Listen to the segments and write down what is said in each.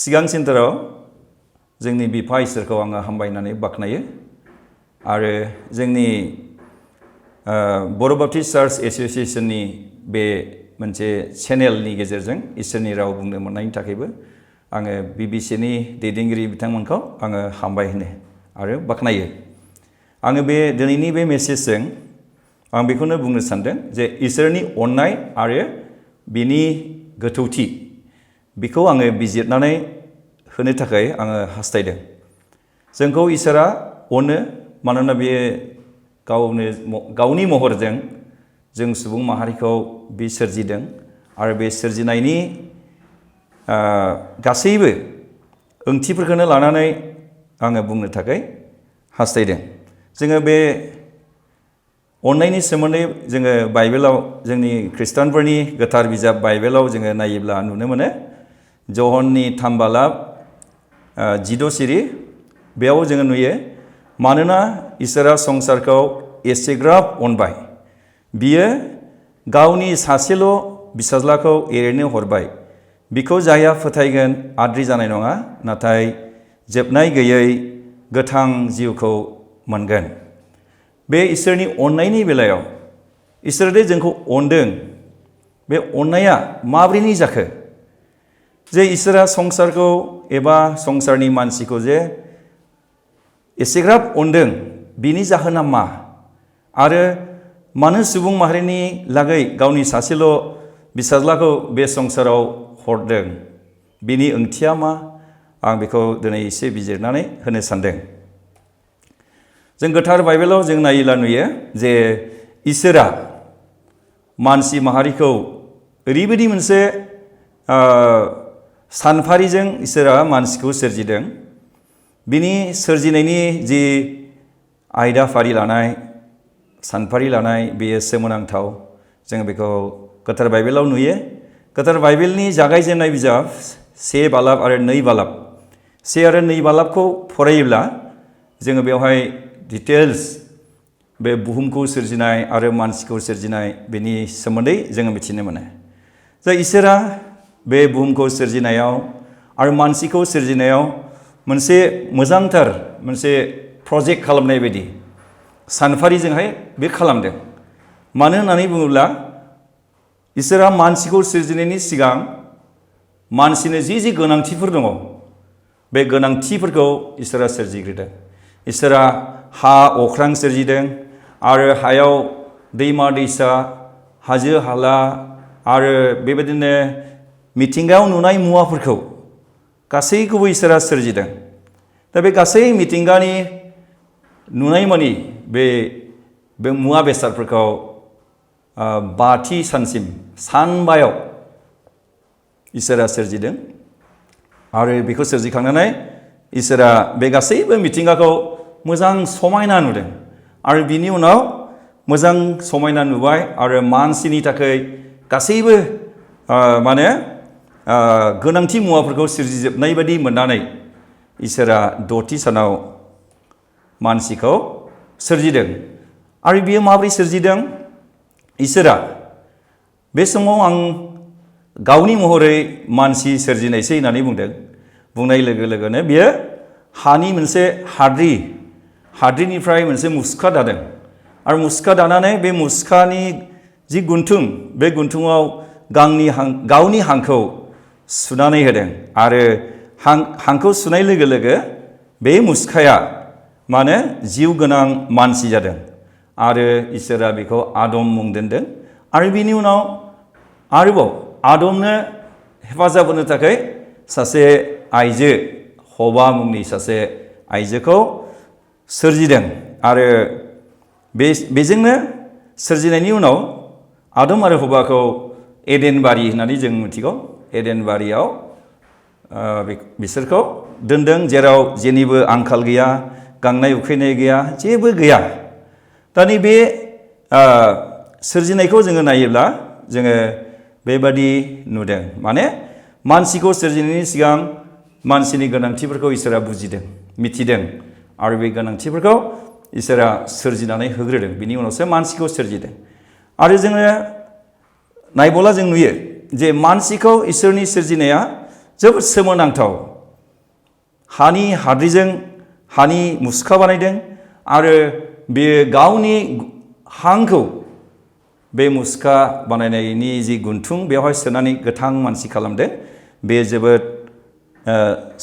सिगां सेन्टाराव जोंनि बिफा इसोरखौ आङो हामबायनानै बाख्नायो आरो जोंनि बर' बाप्टिस्ट चार्च एस'सिएशननि बे मोनसे चेनेलनि गेजेरजों इसोरनि राव बुंनो मोननायनि थाखायबो आङो बिबिसिनि दैदेनगिरि बिथांमोनखौ आङो हामबाय होनो आरो बाख्नायो। आङो बे दिनैनि बे मेसेजजों आं बेखौनो बुंनो सानदों जे इसोरनि अननाय आरो बिनि गोथौथि बेखौ आङो बिजिरनानै होनो थाखाय आङो हास्थायदों। जोंखौ इसोरा अनो, मानोना बे गावनि महरजों जों सुबुं माहारिखौ बे सोरजिदों आरो बे सोरजिनायनि गासैबो ओंथिफोरखौनो लानानै आङो बुंनो थाखाय हास्थायदों। जोङो बे अननायनि सोमोन्दै जोङो बाइबेलाव जोंनि खृष्टानफोरनि गोथार बिजाब बाइबेलाव जोङो नायोब्ला नुनो मोनो। जहननि 3 बालाब 16 सिरि बेयाव जोङो नुयो, मानोना इसोरा संसारखौ एसेग्राब अनबाय, बियो गावनि सासेल' फिसाज्लाखौ एरैनो हरबाय, बिखौ जायहा फोथायगोन आद्रि जानाय नङा, नाथाय जोबनाय गैयै गोथां जिउखौ मोनगोन। बे इसोरनि अननायनि बेलायाव इसोरा जोंखौ अनदों, बे अननाया माब्रैनि जाखो? जे इसोरा संसारखौ एबा संसारनि मानसिखौ जे एसेग्राब अनदों, बिनि जाहोना मा? आरो मानो सुबुं माहारिनि लागै गावनि सासेल' फिसाज्लाखौ बे संसाराव हरदों, बिनि ओंथिया मा? आं बेखौ दिनै एसे बिजिरनानै होनो सानदों। जों गोथार बाइबेलाव जों नायोब्ला नुयो जे इसोरा मानसि माहारिखौ ओरैबायदि मोनसे सानफारिजों इसोरा मानसिखौ सोरजिदों। बिनि सोरजिनायनि जि आयदाफारि लानाय, सानफारि लानाय, बेयो सोमोनांथाव। जों बेखौ गोथार बाइबेलाव नुयो। गोथार बाइबेलनि जागायजेननाय बिजाब 1 बालाब आरो 2 बालाब, 1 आरो 2 बालाबखौ फरायोब्ला जोङो बेवहाय डिटेल्स बे बुहुमखौ सोरजिनाय आरो मानसिखौ सोरजिनाय बेनि सोमोन्दै जोङो मिथिनो मोनो। जे इसोरा बे बुहुमखौ सोरजिनायाव आरो मानसिखौ सोरजिनायाव मोनसे मोजांथार मोनसे प्रजेक्ट खालामनाय बायदि सानफारिजोंहाय बे खालामदों। मानो होननानै बुङोब्ला इसोरा मानसिखौ सोरजिनायनि सिगां मानसिनो जि गोनांथिफोर दङ, बे गोनांथिफोरखौ इसोरा सोरजिग्रोदों। इसोरा हा अख्रां सोरजिदों आरो हायाव दैमा दैसा, हाजो हाला आरो बेबायदिनो मिथिंगायाव नुनाय मुवाफोरखौ गासैखौबो इसोरा सोरजिदों। दा बे गासै मिथिंगानि नुनाय मानि बे मुवा बेसादफोरखौ 5थि सानसिम सानबायाव इसोरा सोरजिदों आरो बेखौ सोरजिखांनानै इसोरा बे गासैबो मिथिंगाखौ मोजां समायना नुदों आरो बिनि उनाव मोजां समायना नुबाय आरो मानसिनि थाखाय गासैबो गोनांथि मुवाफोरखौ सोरजिजोबनाय बायदि मोननानै इसोरा 6थि सानाव मानसिखौ सोरजिदों। आरो बियो माबोरै सोरजिदों? इसोरा बे समाव आं गावनि महरै मानसि सोरजिनायसै होननानै बुंदों। बुंनाय लोगो लोगोनो बियो हानि मोनसे हाद्रिनिफ्राय मोनसे मुसुखा दादों आरो मुसुखा दानानै बे मुसुखानि जि गुन्थुं, बे गुन्थुङाव गावनि हांखौ सुनानै होदों आरो हांखौ सुनाय लोगो लोगो बे मुसुखाया जिउ गोनां मानसि जादों आरो इसोरा बेखौ आदम मुं दोनदों। आरो बिनि उनाव आरोबाव आदमनो हेफाजाब होनो थाखाय सासे आइजो, हवा मुंनि सासे आइजोखौ सोरजिदों आरो बेजोंनो सोरजिनायनि उनाव आदम आरो हवाखौ एडेन बारि होननानै जों मिथिगौ। एडेन बारियाव बिसोरखौ दोनदों, जेराव जेनिबो आंखाल गैया, गांनाय उखैनाय गैया, जेबो गैया। दा नैबे सोरजिनायखौ जोङो नायोब्ला जोङो बेबादि नुदों। माने मानसिखौ सोरजिनायनि सिगां मानसिनि गोनांथिफोरखौ इसोरा बुजिदों, मिथिदों आरो बे गोनांथिफोरखौ इसोरा सोरजिनानै होग्रोदों। बिनि उनावसो मानसिखौ सोरजिदों। आरो जोङो नायबोला जों नुयो जे मानसिखौ इसोरनि सोरजिनाया जोबोद सोमोनांथाव हानि हाद्रिजों हानि मुसुखा बानायदों आरो बेयो गावनि हांखौ बे मुसुखा बानायनायनि जि गुन्थुं बेवहाय सोनानै गोथां मानसि खालामदों बे जोबोद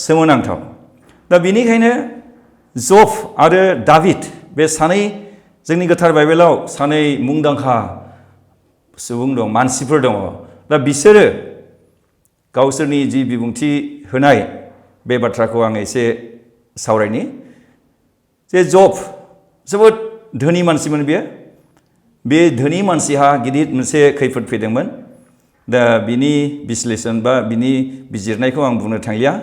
सोमोनांथाव दा बेनिखायनो जब आरो दाभिद बे सानै जोंनि गोथार बाइबेलाव सानै मुंदांखा सुबुं दं मानसिफोर दङ दा बिसोरो गावसोरनि जि बिबुंथि होनाय बे बाथ्राखौ आं एसे सावरायनि जे जब जोबोद धोनि मानसिमोन बियो बे धोनि मानसिहा गिदिर मोनसे खैफोद फैदोंमोन दा बिनि बिश्लेषण बा बिनि बिजिरनायखौ आं बुंनो थांलिया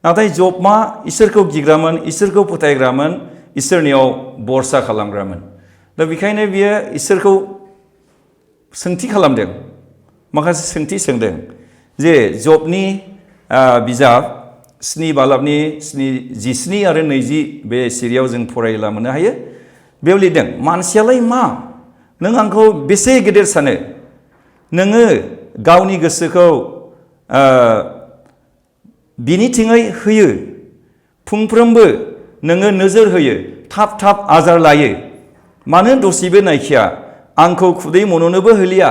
नाथाय जबआ इसोरखौ गिग्रामोन इसोरखौ फोथायग्रामोन इसोरनियाव बरसा खालामग्रामोन दा बेखायनो बियो इसोरखौ सोंथि खालामदों माखासे सोंथि सोंदों जे जबनि बिजाब 7 बालाबनि 17 आरो 20 बे सिरियाव जों फरायोब्ला मोननो हायो बेयाव लिरदों मानसियालाय मा नों आंखौ बेसे गेदेर सानो नोङो गावनि गोसोखौ बिनिथिङै होयो फुंफ्रोमबो नोङो नोजोर होयो थाब थाब आजार लायो मानो दसेबो नायखिया आंखौ खुदै मन'नोबो होलिया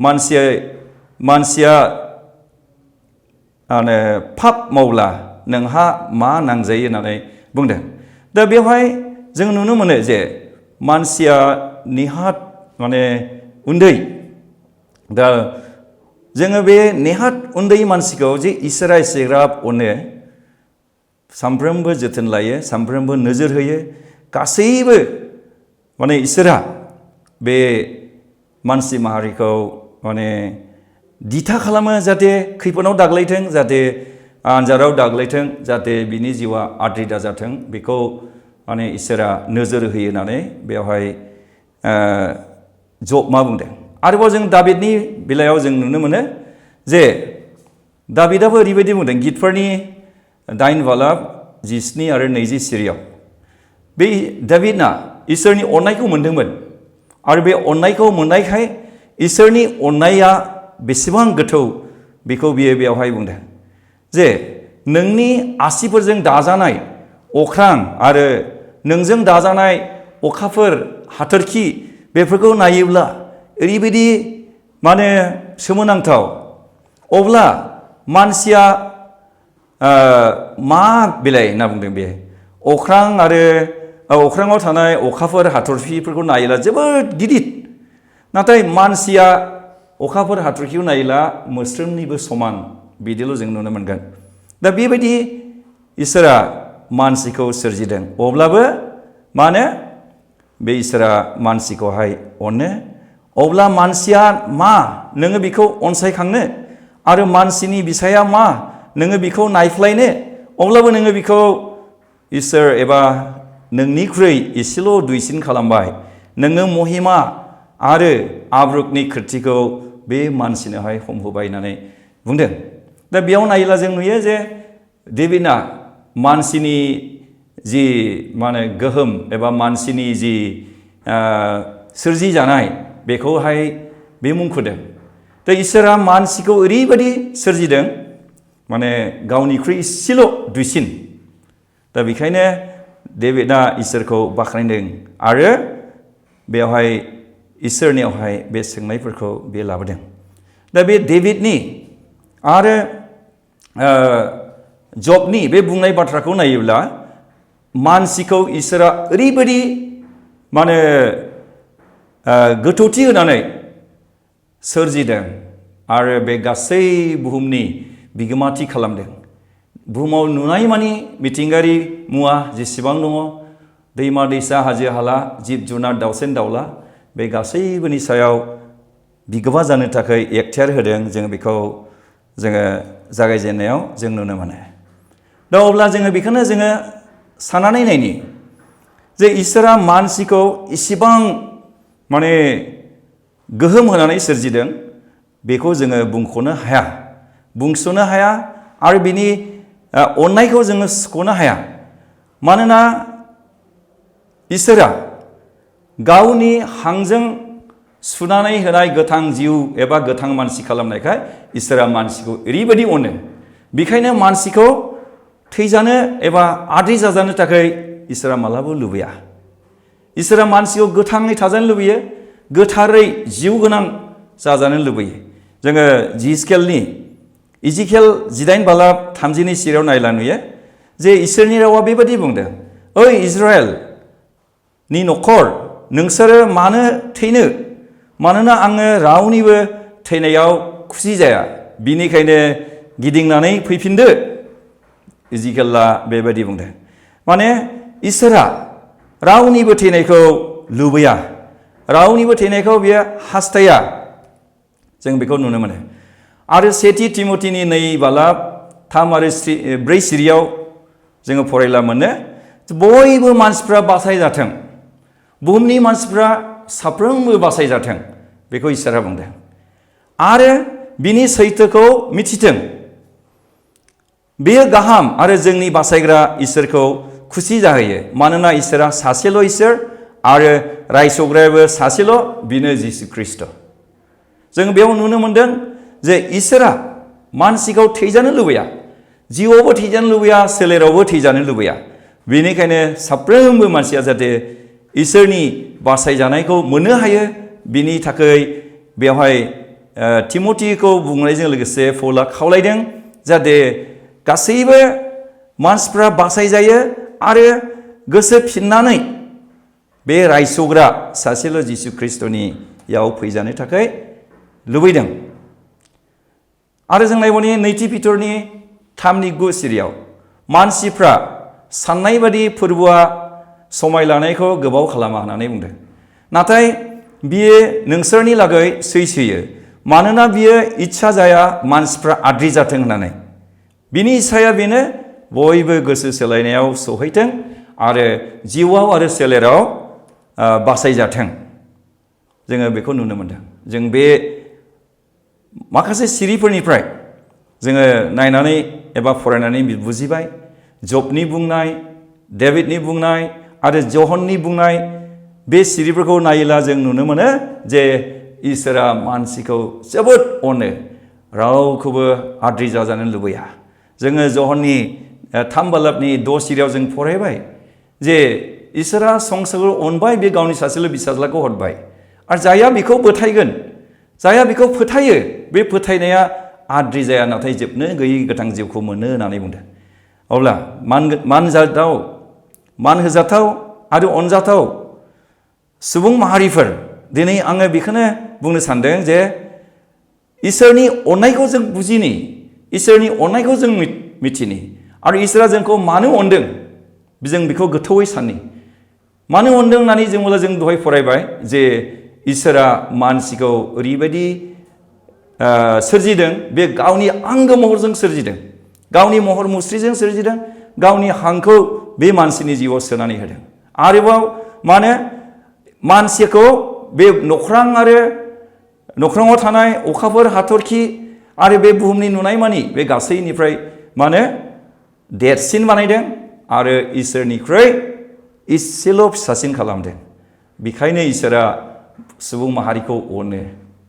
मानसिया फाप मावब्ला नोंहा मा नांजायो होननानै बुंदों दा बेवहाय जों नुनो मोनो जे मानसिया नेहात उन्दै दा जोङो बे नेहात उन्दै मानसिखौ जे इसोरा एसेग्राब अनो सानफ्रोमबो जोथोन लायो सानफ्रोमबो नोजोर होयो गासैबो इसोरा बे मानसि माहारिखौ दिथा खालामो जाहाथे खैफोदाव दाग्लैथों जाहाथे आनजादाव दाग्लैथों जाहाथे बिनि जिउआ आद्रि दाजाथों बेखौ इसोरा नोजोर होयो होननानै बेवहाय जब मा बुंदों आरोबाव जों दाभिदनि बेलायाव जों नुनो मोनो जे दाभिदाबो ओरैबायदि बुंदों गितफोरनि 8 बालाब 17 आरो 20 सिरियाव बे दाभिदना इसोरनि अननायखौ मोनदोंमोन आरो बे अननायखौ मोननायखाय इसोरनि अननाया बेसेबां गोथौ बेखौ बियो बेवहाय बुंदों जे नोंनि आसिफोरजों दाजानाय अख्रां आरो नोंजों दाजानाय अखाफोर हाथरखि बेफोरखौ नायोब्ला ओरैबायदि सोमोनांथाव अब्ला मानसिया मा बिलाइ होनना बुंदों बे अख्रां आरो अख्राङाव थानाय अखाफोर हाथरखिफोरखौ नायोब्ला जोबोद गिदिर नाथाय मानसिया अखाफोर हाथरखिखौ नायोब्ला मोस्रोमनिबो समान बिदिल' जों नुनो मोनगोन दा बेबायदि इसोरा मानसिखौ सोरजिदों अब्लाबो बे इसोरा मानसिखौहाय अनो अब्ला मानसिया मा नोङो बेखौ अनसायखांनो आरो मानसिनि बिसाया मा नोङो बेखौ नायफ्लायनो अब्लाबो नोङो बेखौ इसोर एबा नोंनिख्रुइ एसेल' दुइसिन खालामबाय नोङो महिमा आरो आब्रुकनि खोथिखौ बे मानसिनोहाय हमहोबाय होननानै बुंदों दा बेयाव नायोब्ला जों नुयो जे दाभिदना मानसिनि जि गोहोम एबा मानसिनि जि सोरजि जानाय बेखौहाय बे मुंख'दों दा इसोरा मानसिखौ ओरैबायदि सोरजिदों गावनिख्रुइ एसेल' दुइसिन दा बेखायनो दाभिदना इसोरखौ बाख्नायदों आरो बेवहाय इसोरनियावहाय बे सोंनायफोरखौ बे लाबोदों दा बे दाभिदनि आरो जबनि बे बुंनाय बाथ्राखौ नायोब्ला मानसिखौ इसोरा ओरैबायदि गोथौथि होनानै सोरजिदों आरो बे गासै बुहुमनि बिगोमाथि खालामदों बुहुमाव नुनाय मानि मिथिंगायारि मुवा जेसेबां दङ दैमा दैसा हाजो हाला जिब जुनार दाउसेन दाउला बे गासैबोनि सायाव बिगोमा जानो थाखाय एखथियार होदों जों बेखौ जोङो जागायजेननायाव जों नुनो मोनो दा अब्ला जोङो बेखौनो जोङो साननानै नायनि जे इसोरा मानसिखौ इसिबां गोहोम होनानै सोरजिदों बेखौ जोङो बुंस'नो हाया आरो बिनि अननायखौ जोङो सुख'नो हाया मानोना इसोरा गावनि हांजों सुनानै होनाय गोथां जिउ एबा गोथां मानसि खालामनायखाय इसोरा मानसिखौ ओरैबायदि अनो बेखायनो मानसिखौ थैजानो एबा आद्रि जाजानो थाखाय इसोरा मालाबो लुबैया इसोरा मानसिखौ गोथाङै थाजानो लुबैयो गोथारै जिउ गोनां जाजानो लुबैयो जोङो इजिकेल 19 बालाब 30नि सिरियाव नायला नुयो जे इसोरनि रावा बेबादि बुंदों ओइ इजराइल नि नखर नोंसोरो मानो थैनो मानोना आङो रावनिबो थैनायाव खुसि जाया बिनिखायनो गिदिंनानै फैफिनदो इजिकेलआ बेबादि बुंदों माने इसोरा रावनिबो थैनायखौ लुबैया रावनिबो थैनायखौ बियो हास्थाया जों बेखौ नुनो मोनो आरो सेथि तिमथिनि 2 बालाब 3 आरो 4 सिरियाव जोङो फरायला मोनो बयबो मानसिफ्रा बासायजाथों बुहुमनि मानसिफ्रा साफ्रोमबो बासायजाथों बेखौ इसोरा बुंदों आरो बिनि सैथोखौ मिथिथों बेयो गाहाम आरो जोंनि बासायग्रा इसोरखौ खुसि जाहोयो मानोना इसोरा सासेल' इसोर आरो रायसग्रायाबो सासेल' बिनो जिसु ख्रीष्ट जों बेयाव नुनो मोनदों जे इसोरा मानसिखौ थैजानो लुबैया जिउआवबो थैजानो लुबैया सोलेरावबो थैजानो लुबैया बेनिखायनो साफ्रोमबो मानसिया जाहाथे इसोरनि बासायजानायखौ मोननो हायो बिनि थाखाय बेवहाय तिमथिखौ बुंनायजों लोगोसे पौला खावलायदों जाहाथे गासैबो मानसिफ्रा बासायजायो आरो गोसो फिननानै बे रायसग्रा सासेल' जिसु ख्रीष्टनियाव फैजानो थाखाय लुबैदों आरो जों नायबावनि नैथि पिटरनि 3:9 सिरियाव मानसिफ्रा साननाय बादि फोरबोआ समाय लानायखौ गोबाव खालामा होननानै बुंदों नाथाय बियो नोंसोरनि लागै सैसोयो मानोना बियो इच्छा जाया मानसिफ्रा आद्रि जाथों होननानै बिनि इच्छाया बेनो बयबो गोसो सोलायनायाव सौहैथों आरो जिउआव आरो सोलेराव बासायजाथों जोङो बेखौ नुनो मोनदों जों बे माखासे सिरिफोरनिफ्राय जोङो नायनानै एबा फरायनानै बुजिबाय जबनि बुंनाय डेभिडनि बुंनाय आरो जहननि बुंनाय बे सिरिफोरखौ नायोब्ला जों नुनो मोनो जे इसोरा मानसिखौ जोबोद अनो रावखौबो आद्रि जाजानो लुबैया जोङो जहननि 3 बालाबनि 6 सिरियाव जों फरायबाय जे इसोरा संसारखौ अनबाय बे गावनि सासेल' फिसाज्लाखौ हरबाय आरो जायहा बेखौ फोथायगोन जायहा बेखौ फोथायो बे फोथायनाया आद्रि जाया नाथाय जोबनो गैयै गोथां जिउखौ मोनो होननानै बुंदों अब्ला मान होजाथाव आरो अनजाथाव सुबुं माहारिफोर दिनै आङो बेखौनो बुंनो सानदों जे इसोरनि अननायखौ जों बुजिनि इसोरनि अननायखौ जों मिथिनि आरो इसोरा जोंखौ मानो अनदों जों बेखौ गोथौयै साननि मानो अनदों होननानै जों दहाय फरायबाय जे इसोरा मानसिखौ ओरैबायदि सोरजिदों बे गावनि आंगो महरजों सोरजिदों गावनि महर मुस्रिजों सोरजिदों गावनि हांखौ बे मानसिनि जिउआव सोनानै होदों आरोबाव मानो मानसिखौ बे नख्राङाव थानाय अखाफोर हाथरखि आरो बे बुहुमनि नुनाय मानि बे गासैनिफ्राय मानो देरसिन बानायदों आरो इसोरनिख्रुइ इसेल' फिसासिन खालामदों बेखायनो इसोरा सुबुं माहारिखौ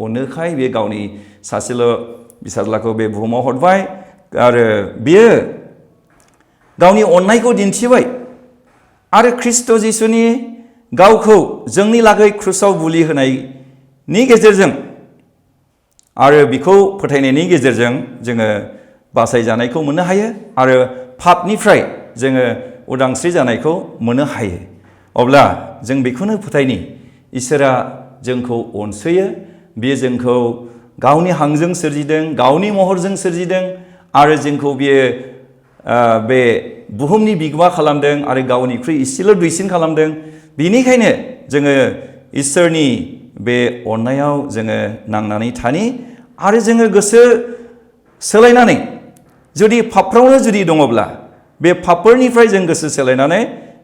अनोखाय बे गावनि सासेल' फिसाज्लाखौ बे बुहुमाव हरबाय आरो बियो गावनि अननायखौ दिन्थिबाय आरो ख्रीष्ट जिसुनि गावखौ जोंनि लागै क्रुसाव बुलि होनायनि गेजेरजों आरो बिखौ फोथायनायनि गेजेरजों जोङो बासायजानायखौ मोननो हायो आरो पापनिफ्राय जोङो उदांस्रि जानायखौ मोननो हायो अब्ला जों बेखौनो फोथायनि इसोरा जोंखौ अनसोयो बियो जोंखौ गावनि हांजों सोरजिदों गावनि महरजों सोरजिदों आरो जोंखौ बियो बे बुहुमनि बिगोमा खालामदों आरो गावनिख्रुइ इसेल' दुइसिन खालामदों बेनिखायनो जोङो इसोरनि बे अननायाव जोङो नांनानै थानि आरो जोङो गोसो सोलायनानै जुदि पापफ्रावनो जुदि दङब्ला बे पापफोरनिफ्राय जों गोसो सोलायनानै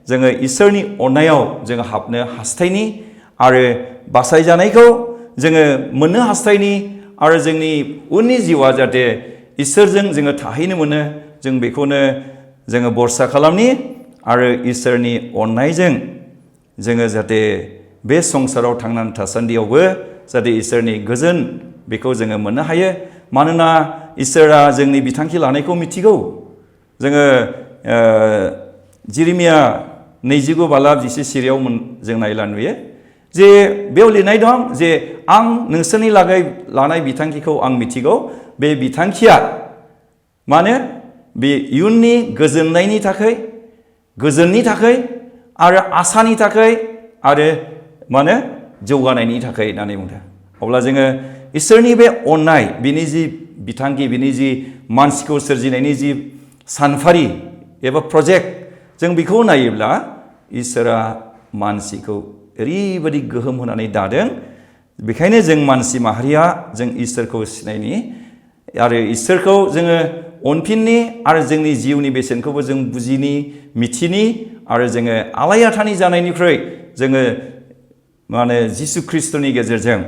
जोङो इसोरनि अननायाव जोङो हाबनो हास्थायनि आरो बासायजानायखौ जोङो मोननो हास्थायनि आरो जोंनि उननि जिउआ जाहाथे इसोरजों जोङो थाहैनो मोनो जों बेखौनो जोङो भरसा खालामनि आरो इसोरनि अननायजों जोङो जाहाथे बे संसाराव थांनानै थासान्दियावबो जाहाथे इसोरनि गोजोन बेखौ जोङो मोननो हायो मानोना इसोरा जोंनि बिथांखि लानायखौ मिथिगौ जोङो जिरिमिया 29 बालाब 11 सिरियाव जों नायला नुयो जे बेयाव लिरनाय दं जे आं नोंसोरनि लागै लानाय बिथांखिखौ आं मिथिगौ बे बिथांखिया माने बे इयुननि गोजोननायनि थाखाय गोजोननि थाखाय आरो आसानि थाखाय आरो माने जौगानायनि थाखाय होननानै बुंदों अब्ला जोङो इसोरनि बे अननाय बिनि जि बिथांखि बिनि जि मानसिखौ सोरजिनायनि जि सानफारि एबा प्रजेक्ट जों बेखौ नायोब्ला इसोरा मानसिखौ ओरैबायदि गोहोम होनानै दादों बेखायनो जों मानसि माहारिया जों इसोरखौ सिनायनि आरो इसोरखौ जोङो अनफिननि आरो जोंनि जिउनि बेसेनखौबो जों बुजिनि मिथिनि आरो जोङो आलायाथानि जानायनिफ्राय जोङो माने जिसु ख्रिस्टनि गेजेरजों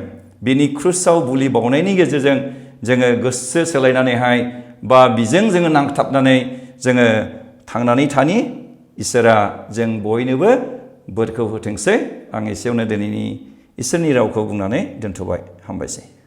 बिनि क्रुसाव बुलि बावनायनि गेजेरजों जोङो गोसो सोलायनानैहाय बा बिजों जोङो नांथाबनानै जोङो थांनानै थानि इसोरा जों बयनोबो बोरखौ होथोंसै आं एसेयावनो दिनैनि इसोरनि रावखौ बुंनानै दोनथ'बाय हामबायसै